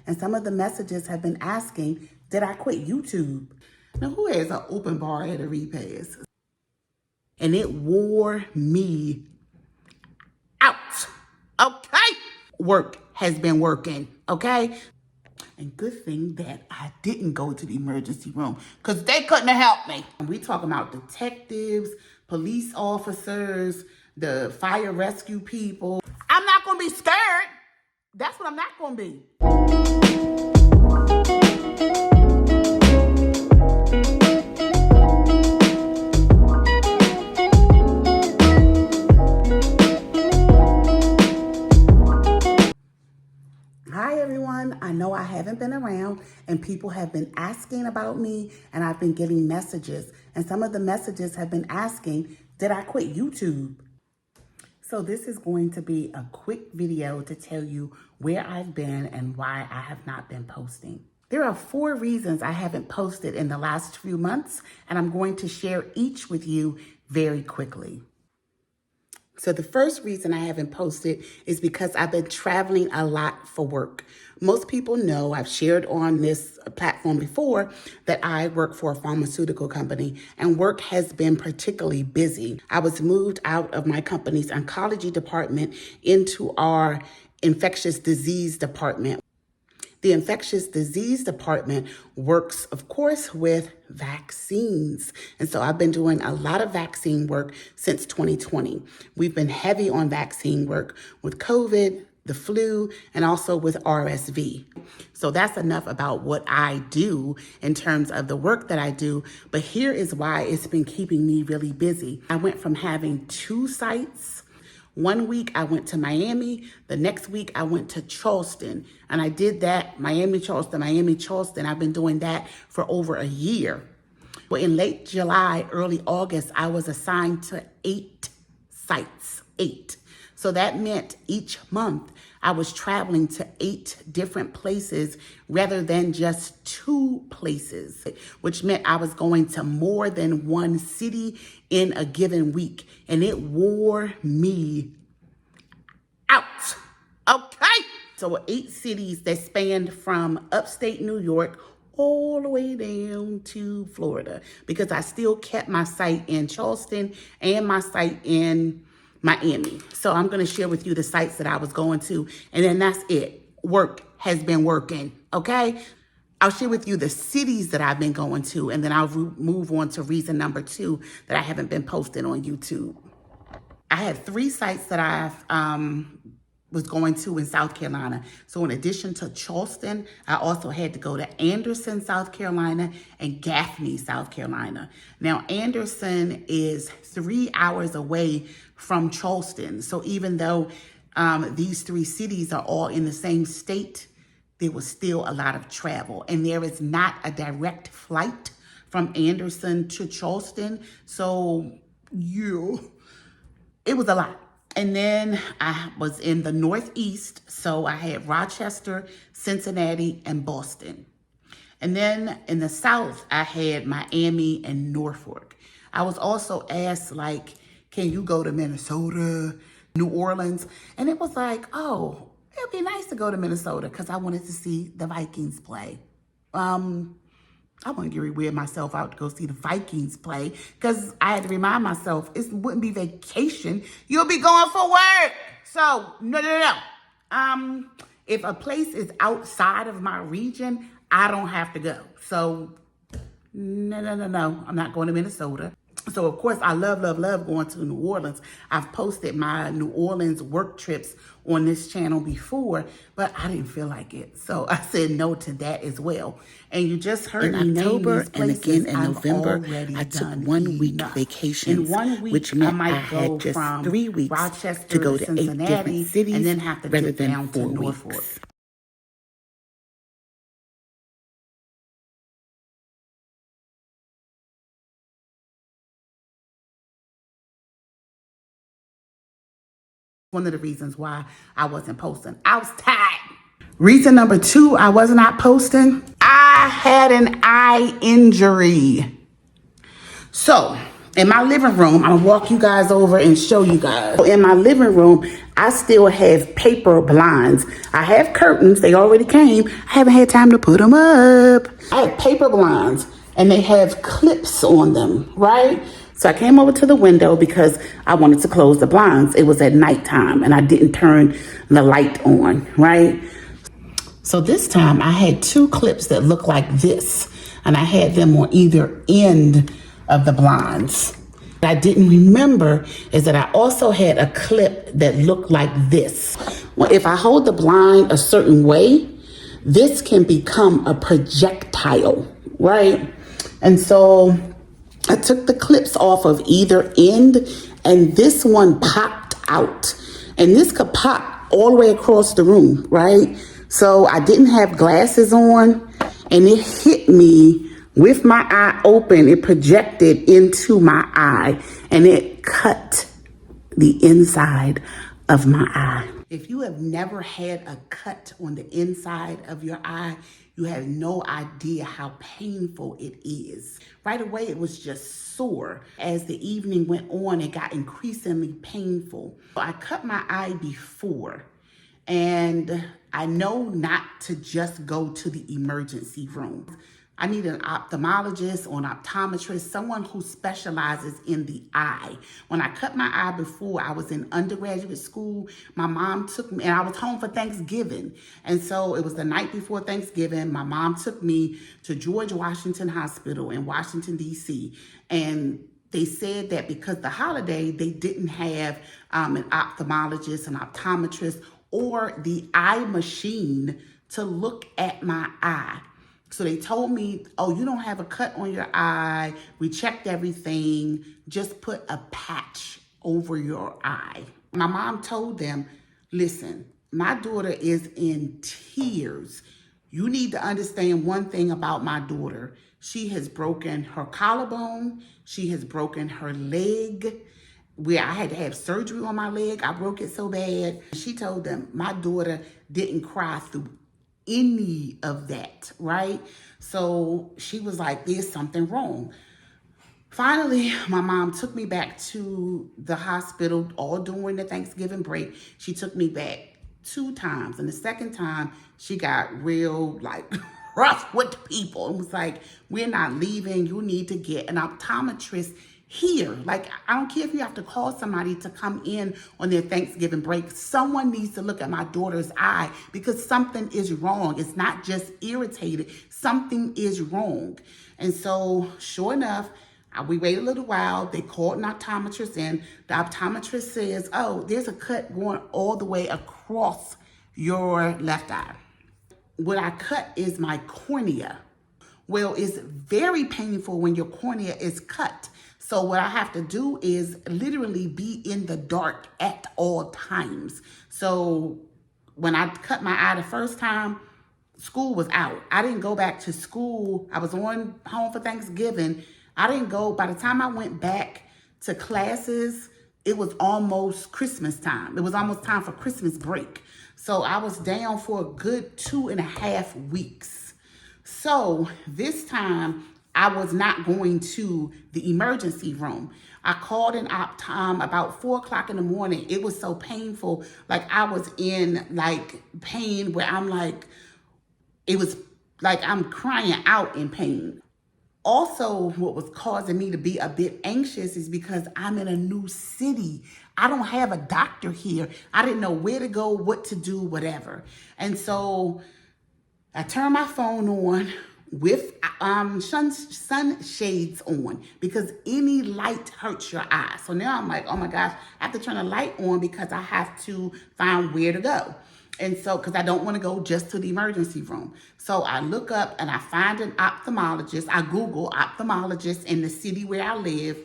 And some of the messages have been asking, did I quit YouTube? Now, who has an open bar at a repass? And it wore me out, okay? Work has been working, okay? And good thing that I didn't go to the emergency room because they couldn't have helped me. And we talking about detectives, police officers, the fire rescue people. I'm not going to be scared. That's what I'm not going to be. Hi everyone, I know I haven't been around and people have been asking about me and I've been getting messages and some of the messages have been asking, did I quit YouTube? So this is going to be a quick video to tell you where I've been and why I have not been posting. There are 4 reasons I haven't posted in the last few months and I'm going to share each with you very quickly. So the first reason I haven't posted is because I've been traveling a lot for work. Most people know, I've shared on this platform before, that I work for a pharmaceutical company and work has been particularly busy. I was moved out of my company's oncology department into our infectious disease department. The infectious disease department works, of course, with vaccines. And so I've been doing a lot of vaccine work since 2020. We've been heavy on vaccine work with COVID, the flu, and also with RSV. So that's enough about what I do in terms of the work that I do. But here is why it's been keeping me really busy. I went from having 2 sites. One week I went to Miami, the next week I went to Charleston, and I did that, Miami, Charleston. I've been doing that for over a year. Well, in late July, early August, I was assigned to 8 sites, 8. So that meant each month I was traveling to 8 different places rather than just 2 places, which meant I was going to more than 1 city in a given week. And it wore me out, okay? So 8 cities that spanned from upstate New York all the way down to Florida because I still kept my site in Charleston and my site in Miami. So I'm going to share with you the sites that I was going to, and then that's it. Work has been working, okay? I'll share with you the cities that I've been going to, and then I'll move on to reason number 2 that I haven't been posting on YouTube. I had 3 sites that I've was going to in South Carolina. So in addition to Charleston, I also had to go to Anderson, South Carolina, and Gaffney, South Carolina. Now, Anderson is 3 hours away from Charleston. So even though these 3 cities are all in the same state, there was still a lot of travel. And there is not a direct flight from Anderson to Charleston. So, yeah, it was a lot. And then I was in the Northeast, so I had Rochester, Cincinnati, and Boston. And then in the South, I had Miami and Norfolk. I was also asked, like, can you go to Minnesota, New Orleans? And it was like, oh, it'd be nice to go to Minnesota because I wanted to see the Vikings play. I want to get weird myself out to go see the Vikings play because I had to remind myself it wouldn't be vacation. You'll be going for work. So, no. If a place is outside of my region, I don't have to go. So, no. I'm not going to Minnesota. So, of course, I love going to New Orleans. I've posted my New Orleans work trips on this channel before, but I didn't feel like it. So I said no to that as well. And you just heard in October and again in November, I took 1 week vacations, in 1 week, which meant I had just from 3 weeks Rochester to go to 8 Cincinnati, different cities and then have to rather get than down 4 to Norfolk. weeks. One of the reasons why I wasn't posting. I was tired. Reason number 2 I was not posting. I had an eye injury. So In my living room, I'll walk you guys over and show you guys. In my living room, I still have paper blinds. I have curtains. They already came. I haven't had time to put them up. I have paper blinds, and they have clips on them, right? So I came over to the window because I wanted to close the blinds. It was at nighttime, and I didn't turn the light on, right? So this time, I had two clips that look like this, and I had them on either end of the blinds. What I didn't remember is that I also had a clip that looked like this. Well, if I hold the blind a certain way, this can become a projectile, right? And so I took the clips off of either end, and this one popped out. And this could pop all the way across the room, right? So I didn't have glasses on, and it hit me with my eye open. It projected into my eye, and it cut the inside of my eye. If you have never had a cut on the inside of your eye, you have no idea how painful it is. Right away, it was just sore. As the evening went on, it got increasingly painful. I cut my eye before, and I know not to just go to the emergency room. I need an ophthalmologist or an optometrist, someone who specializes in the eye. When I cut my eye before, I was in undergraduate school. My mom took me, and I was home for Thanksgiving. And so it was the night before Thanksgiving. My mom took me to George Washington Hospital in Washington, D.C. And they said that because the holiday, they didn't have an ophthalmologist, an optometrist, or the eye machine to look at my eye. So they told me, oh, you don't have a cut on your eye. We checked everything. Just put a patch over your eye. My mom told them, listen, my daughter is in tears. You need to understand one thing about my daughter. She has broken her collarbone. She has broken her leg, where I had to have surgery on my leg. I broke it so bad. She told them my daughter didn't cry through any of that, right? So she was like, there's something wrong. Finally, my mom took me back to the hospital all during the Thanksgiving break. She took me back 2 times. And the second time, she got real, rough with the people and was like, we're not leaving. You need to get an optometrist here. I don't care if you have to call somebody to come in on their Thanksgiving break. Someone needs to look at my daughter's eye because something is wrong. It's not just irritated. Something is wrong. And so, sure enough, we waited a little while. They called an optometrist in. The optometrist says, oh, there's a cut going all the way across your left eye. What I cut is my cornea. Well, it's very painful when your cornea is cut. So what I have to do is literally be in the dark at all times. So when I cut my eye the first time, school was out. I didn't go back to school. I was home for Thanksgiving. I didn't go. By the time I went back to classes, it was almost Christmas time. It was almost time for Christmas break. So I was down for a good 2.5 weeks. So this time, I was not going to the emergency room. I called an optom about 4 o'clock in the morning. It was so painful. I was in pain where it was like I'm crying out in pain. Also, what was causing me to be a bit anxious is because I'm in a new city. I don't have a doctor here. I didn't know where to go, what to do, whatever. And so I turned my phone on with sunshades on because any light hurts your eyes. So now I'm like, oh my gosh, I have to turn the light on because I have to find where to go. And so, because I don't want to go just to the emergency room. So I look up and I find an ophthalmologist. I Google ophthalmologist in the city where I live.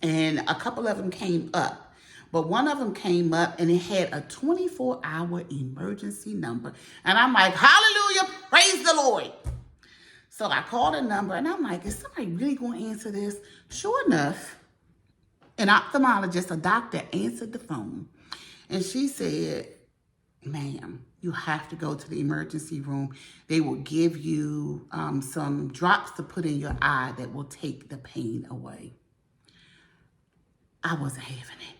And a couple of them came up. But one of them came up and it had a 24-hour emergency number. And I'm like, hallelujah, praise the Lord. So I called a number and I'm like, is somebody really going to answer this? Sure enough, an ophthalmologist, a doctor, answered the phone. And she said, ma'am, you have to go to the emergency room. They will give you some drops to put in your eye that will take the pain away. I wasn't having it.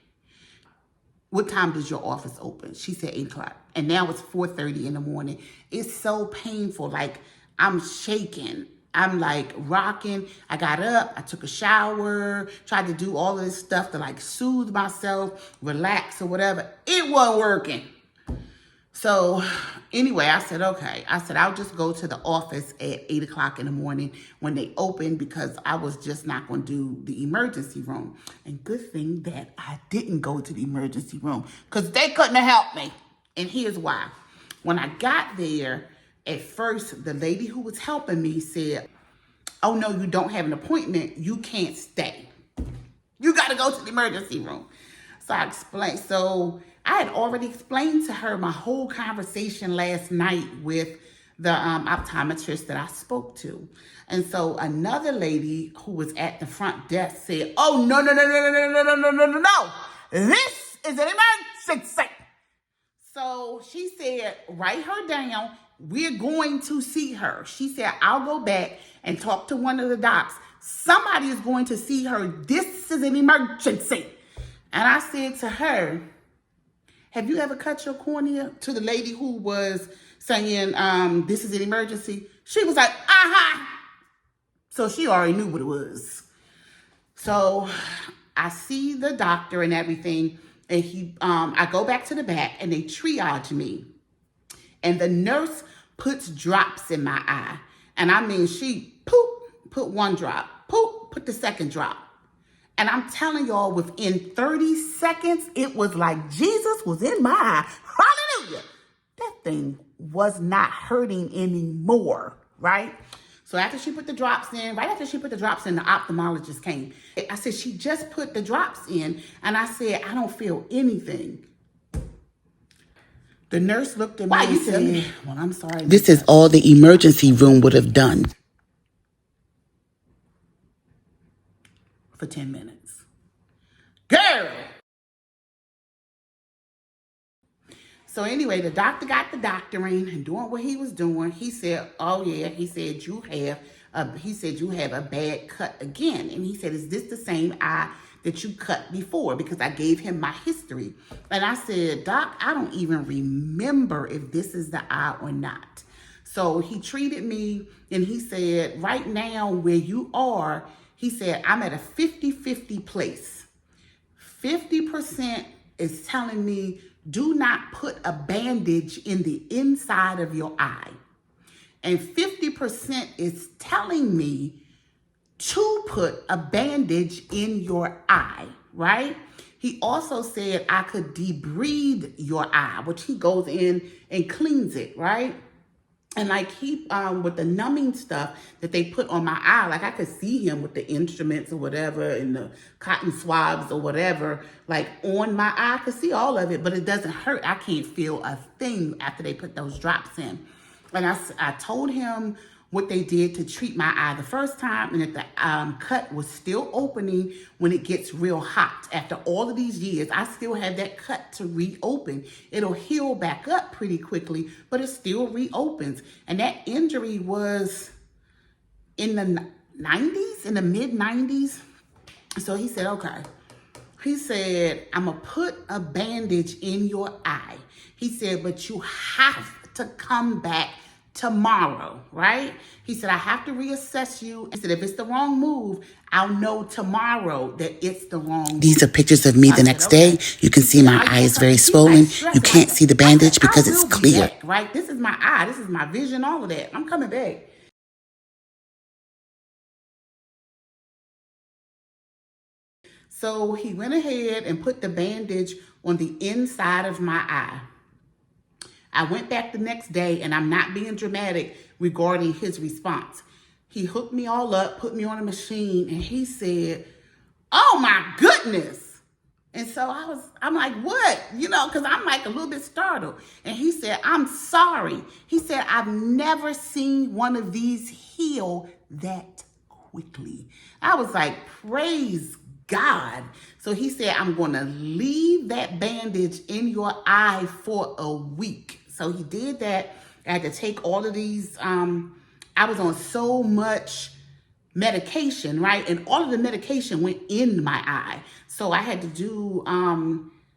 What time does your office open? She said 8 o'clock. And now it's 4:30 in the morning. It's so painful. Like, I'm shaking. I'm like rocking. I got up, I took a shower, tried to do all of this stuff to like soothe myself, relax or whatever. It wasn't working. So anyway, I said, okay. I said, I'll just go to the office at 8 o'clock in the morning when they open, because I was just not going to do the emergency room. And good thing that I didn't go to the emergency room, because they couldn't have helped me. And here's why. When I got there, at first, the lady who was helping me said, oh, no, you don't have an appointment. You can't stay. You got to go to the emergency room. So I explained. So I had already explained to her my whole conversation last night with the optometrist that I spoke to. And so another lady who was at the front desk said, oh, no. This is an emergency. So she said, write her down. We're going to see her. She said, I'll go back and talk to one of the docs. Somebody is going to see her. This is an emergency. And I said to her, have you ever cut your cornea? To the lady who was saying, this is an emergency. She was like, uh-huh. So she already knew what it was. So I see the doctor and everything. And I go back to the back and they triage me. And the nurse puts drops in my eye. And I mean, she put one drop, put the second drop. And I'm telling y'all, within 30 seconds, it was like Jesus was in my eye. Hallelujah. That thing was not hurting anymore, right? So after she put the drops in, right after she put the drops in, the ophthalmologist came. I said, she just put the drops in. And I said, I don't feel anything. The nurse looked at me and said, well, I'm sorry. This is all the emergency room would have done. For 10 minutes. Girl! So anyway, the doctor got the doctoring and doing what he was doing. He said, oh yeah, he said, you have a bad cut again. And he said, is this the same eye that you cut before? Because I gave him my history. And I said, Doc, I don't even remember if this is the eye or not. So he treated me and he said, right now where you are, he said, I'm at a 50-50 place. 50% is telling me, do not put a bandage in the inside of your eye. And 50% is telling me to put a bandage in your eye, right? He also said I could debride your eye, which he goes in and cleans it, right? And like he, with the numbing stuff that they put on my eye, like I could see him with the instruments or whatever and the cotton swabs or whatever, like on my eye. I could see all of it, but it doesn't hurt. I can't feel a thing after they put those drops in. And I told him what they did to treat my eye the first time, and that the cut was still opening when it gets real hot. After all of these years, I still have that cut to reopen. It'll heal back up pretty quickly, but it still reopens. And that injury was in the 90s, in the mid 90s. So he said, okay. He said, I'm gonna put a bandage in your eye. He said, but you have to come back tomorrow, right? He said, I have to reassess you. He said, if it's the wrong move, I'll know tomorrow that it's the wrong move. These are pictures of me the next day. You can see my eye is very swollen. You can't see the bandage because it's clear. Back, right? This is my eye. This is my vision, all of that. I'm coming back. So he went ahead and put the bandage on the inside of my eye. I went back the next day, and I'm not being dramatic regarding his response. He hooked me all up, put me on a machine, and he said, oh my goodness. And so I'm like, what? You know, because I'm like a little bit startled. And he said, I'm sorry. He said, I've never seen one of these heal that quickly. I was like, praise God. So he said, I'm going to leave that bandage in your eye for a week. So he did that. I had to take all of these. I was on so much medication, right? And all of the medication went in my eye. So I had to do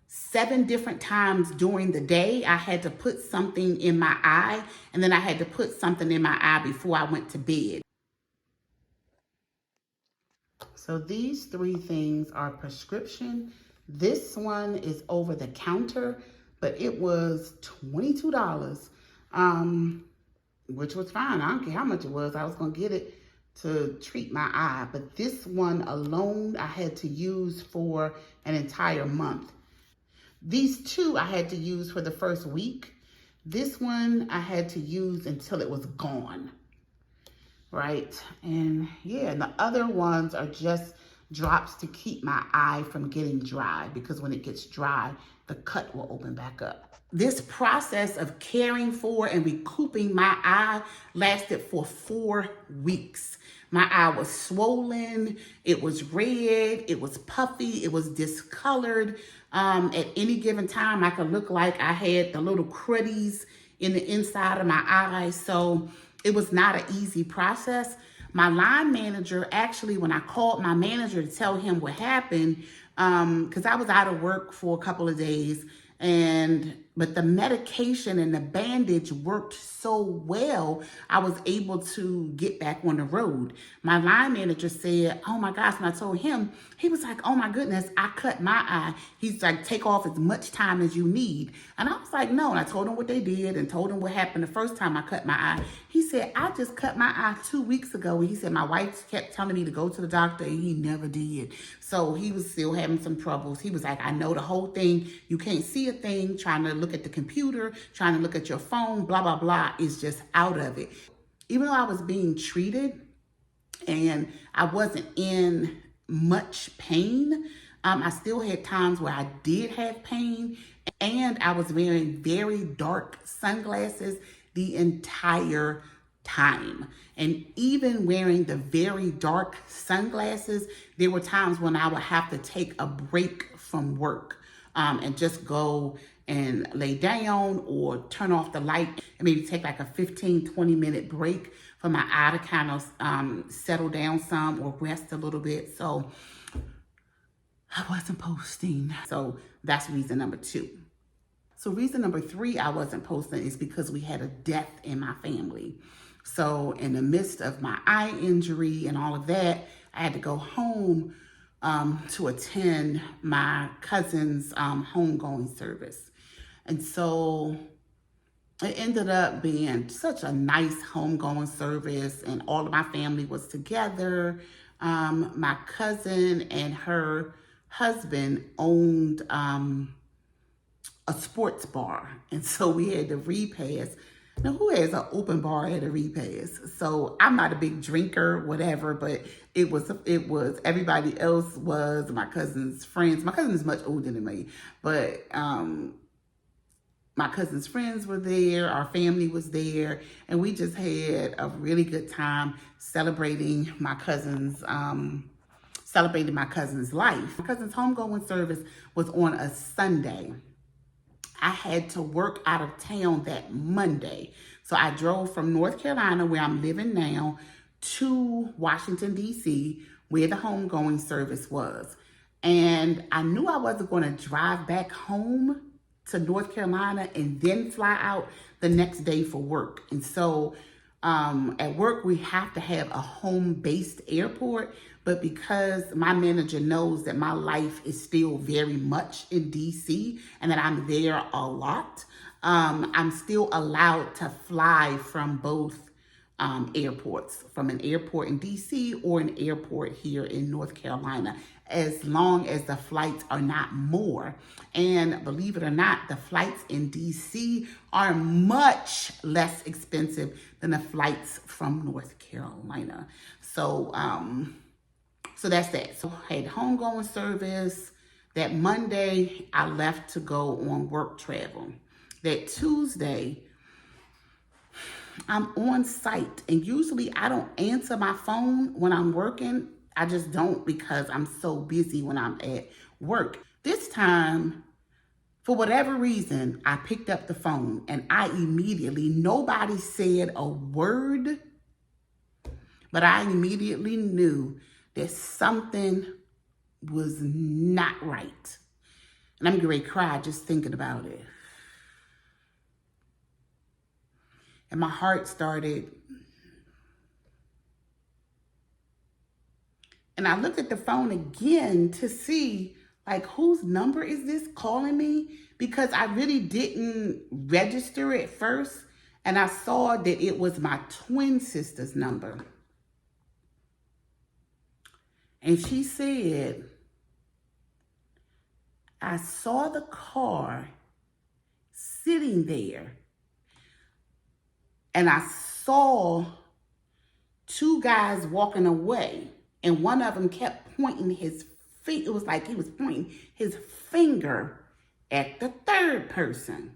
7 different times during the day. I had to put something in my eye, and then I had to put something in my eye before I went to bed. So these 3 things are prescription. This one is over the counter, but it was $22, which was fine. I don't care how much it was. I was going to get it to treat my eye. But this one alone, I had to use for an entire month. These 2 I had to use for the first week. This one I had to use until it was gone. Right? And yeah, and the other ones are just drops to keep my eye from getting dry, because when it gets dry, the cut will open back up. This process of caring for and recouping my eye lasted for 4 weeks. My eye was swollen, it was red, it was puffy, it was discolored. At any given time, I could look like I had the little cruddies in the inside of my eye. So it was not an easy process. My line manager, actually, when I called my manager to tell him what happened, because I was out of work for a couple of days, but the medication and the bandage worked so well, I was able to get back on the road. My line manager said, oh my gosh, and I told him, he was like, oh my goodness, I cut my eye. He's like, take off as much time as you need. And I was like, no. And I told him what they did and told him what happened the first time I cut my eye. He said, I just cut my eye 2 weeks ago. And he said, my wife kept telling me to go to the doctor and he never did. So he was still having some troubles. He was like, I know the whole thing. You can't see a thing, trying to look at the computer, trying to look at your phone, blah, blah, blah, is just out of it. Even though I was being treated and I wasn't in much pain, I still had times where I did have pain, and I was wearing very dark sunglasses the entire time. And even wearing the very dark sunglasses, there were times when I would have to take a break from work and just go and lay down or turn off the light and maybe take like a 15-20 minute break for my eye to kind of settle down some or rest a little bit. So I wasn't posting. So that's reason number 2. So reason number 3 I wasn't posting is because we had a death in my family. So in the midst of my eye injury and all of that, I had to go home to attend my cousin's homegoing service. And so it ended up being such a nice homegoing service, and all of my family was together. My cousin and her husband owned a sports bar, and so we had the repast. Now, who has an open bar at a repast? So I'm not a big drinker, whatever, but it was everybody else was my cousin's friends. My cousin is much older than me, but my cousin's friends were there, our family was there, and we just had a really good time celebrating my cousin's life. My cousin's homegoing service was on a Sunday. I had to work out of town that Monday. So I drove from North Carolina, where I'm living now, to Washington, D.C., where the homegoing service was. And I knew I wasn't going to drive back home to North Carolina and then fly out the next day for work. And so at work, we have to have a home-based airport. But because my manager knows that my life is still very much in DC and that I'm there a lot, I'm still allowed to fly from both airports, from an airport in DC or an airport here in North Carolina, as long as the flights are not more. And believe it or not, the flights in DC are much less expensive than the flights from North Carolina. So that's that. So I had homegoing service. That Monday, I left to go on work travel. That Tuesday, I'm on site, and usually I don't answer my phone when I'm working. I just don't, because I'm so busy when I'm at work. This time, for whatever reason, I picked up the phone, and I immediately, nobody said a word, But I immediately knew that something was not right. And I'm getting ready to cry just thinking about it. And my heart started. And I looked at the phone again to see, like, whose number is this calling me? Because I really didn't register it first. And I saw that it was my twin sister's number. And she said, I saw the car sitting there. And I saw two guys walking away. And one of them kept pointing his finger. It was like he was pointing his finger at the third person.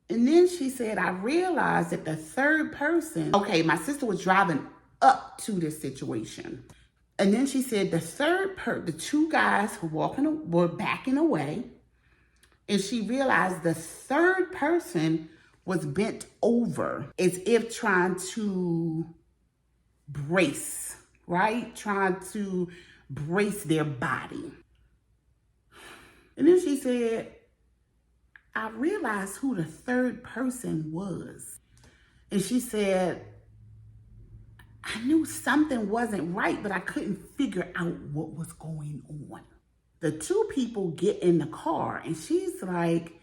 And then she said, I realized that the third person, okay, my sister was driving up to this situation. And then she said the two guys were backing away. And she realized the third person was bent over as if trying to brace, right? Trying to brace their body. And then she said, I realized who the third person was. And she said, I knew something wasn't right, but I couldn't figure out what was going on. The two people get in the car and she's like,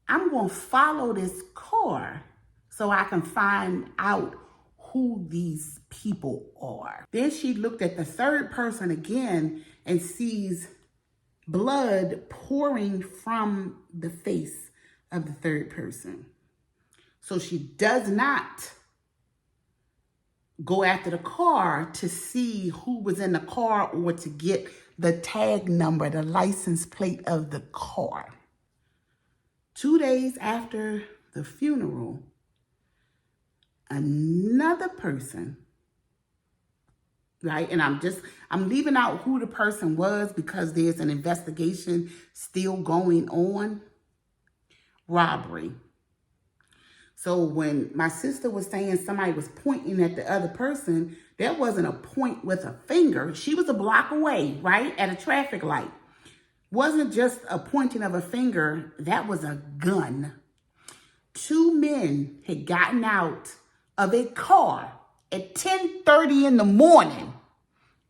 I'm going to follow this car so I can find out who these people are. Then she looked at the third person again and sees blood pouring from the face of the third person. So she does not go after the car to see who was in the car or to get the tag number, the license plate of the car. 2 days after the funeral, another person, right? And I'm leaving out who the person was because there's an investigation still going on. Robbery. So when my sister was saying somebody was pointing at the other person, that wasn't a point with a finger. She was a block away, right? At a traffic light. Wasn't just a pointing of a finger. That was a gun. Two men had gotten out of a car at 10:30 in the morning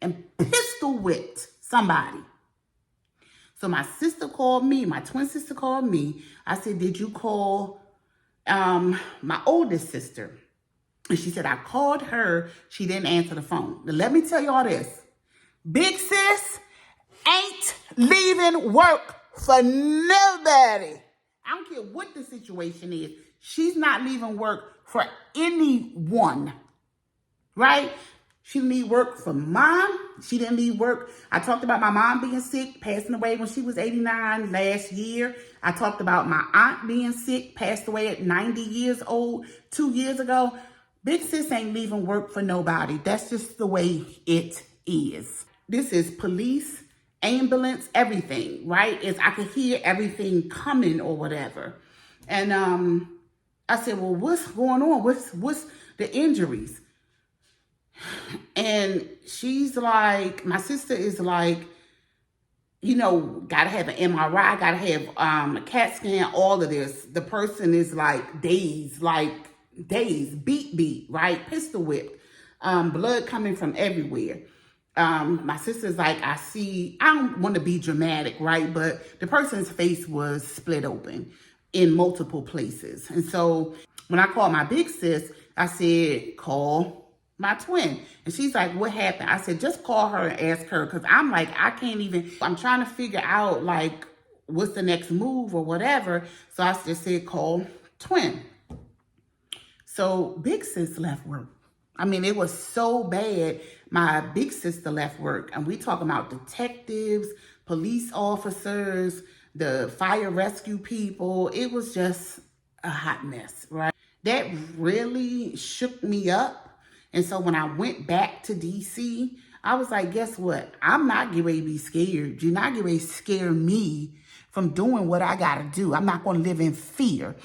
and pistol whipped somebody. So my sister called me, my twin sister called me. I said, did you call my oldest sister? And she said, I called her. She didn't answer the phone. Now, let me tell y'all this. Big sis ain't leaving work for nobody. I don't care what the situation is. She's not leaving work for anyone, right? She didn't leave work for mom. She didn't leave work. I talked about my mom being sick, passing away when she was 89 last year. I talked about my aunt being sick, passed away at 90 years old 2 years ago. Big sis ain't leaving work for nobody. That's just the way it is. This is police, ambulance, everything, right? I could hear everything coming or whatever. And I said, well, what's going on? What's the injuries? And she's like, my sister is like, you know, gotta have an MRI, gotta have a CAT scan, all of this. The person is like dazed, beat, right? Pistol whipped, blood coming from everywhere. My sister's like, I don't want to be dramatic, right? But the person's face was split open in multiple places. And so when I called my big sis, I said, call my twin. And she's like, what happened? I said, just call her and ask her. Cause I'm like, I'm trying to figure out like, what's the next move or whatever. So I just said, call twin. So big sis left work. I mean, it was so bad. My big sister left work, and we talking about detectives, police officers, the fire rescue people. It was just a hot mess, right? That really shook me up. And so when I went back to DC, I was like, guess what? I'm not getting ready to be scared. You're not getting ready to scare me from doing what I got to do. I'm not going to live in fear.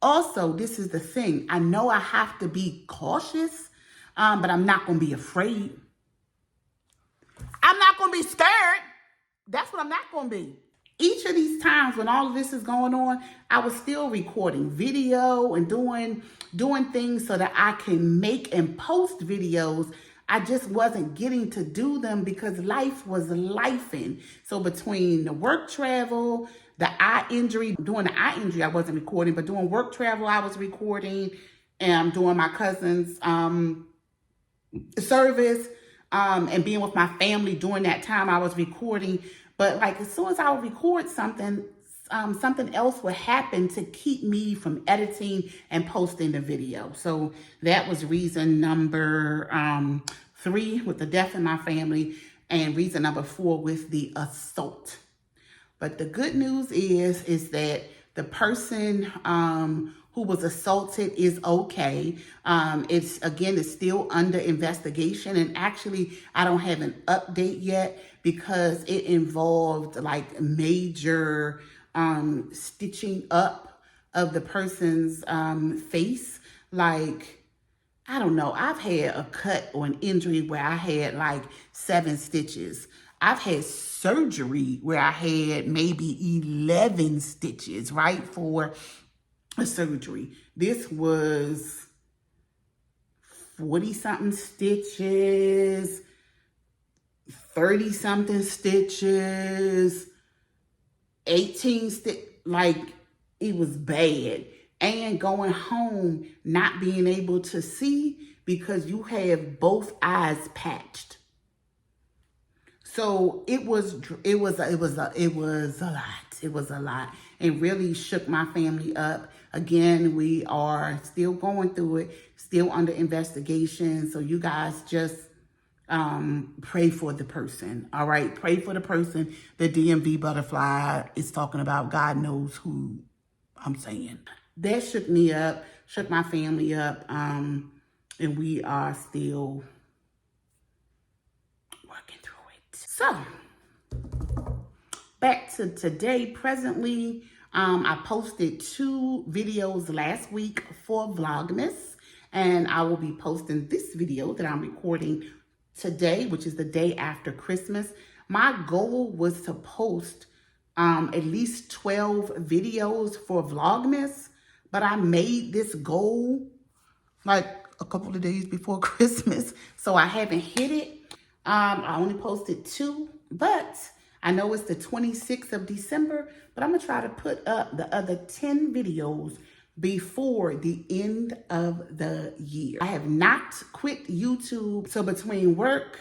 Also, this is the thing. I know I have to be cautious, but I'm not going to be afraid. I'm not going to be scared. That's what I'm not going to be. Each of these times when all of this is going on, I was still recording video and doing things so that I can make and post videos. I just wasn't getting to do them because life was lifing. So between the work travel, the eye injury, doing the eye injury, I wasn't recording, but doing work travel, I was recording, and I'm doing my cousin's service, and being with my family during that time, I was recording. But like as soon as I would record something, something else would happen to keep me from editing and posting the video. So that was reason number 3 with the death in my family, and reason number 4 with the assault. But the good news is that the person who was assaulted is okay. It's still under investigation. And actually, I don't have an update yet because it involved like major stitching up of the person's face. Like, I don't know, I've had a cut or an injury where I had like 7 stitches. I've had surgery where I had maybe 11 stitches, right, for a surgery. This was 40-something stitches, 30-something stitches, 18 like, it was bad. And going home, not being able to see because you have both eyes patched. So it was a lot. It was a lot, and really shook my family up. Again, we are still going through it, still under investigation. So you guys just pray for the person. All right, pray for the person. The DMV butterfly is talking about. God knows who I'm saying. That shook me up, shook my family up, and we are still working through it. So, back to today. Presently, I posted 2 videos last week for Vlogmas, and I will be posting this video that I'm recording today, which is the day after Christmas. My goal was to post at least 12 videos for Vlogmas, but I made this goal like a couple of days before Christmas, so I haven't hit it. I only posted 2, but I know it's the 26th of December, but I'm going to try to put up the other 10 videos before the end of the year. I have not quit YouTube. So between work,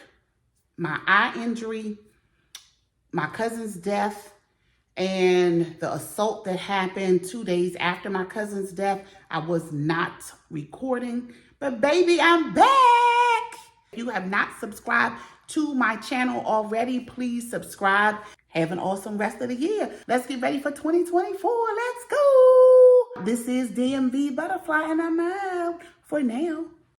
my eye injury, my cousin's death, and the assault that happened 2 days after my cousin's death, I was not recording. But baby, I'm back. If you have not subscribed to my channel already, please subscribe. Have an awesome rest of the year. Let's get ready for 2024. Let's go. This is DMV Butterfly, and I'm out for now.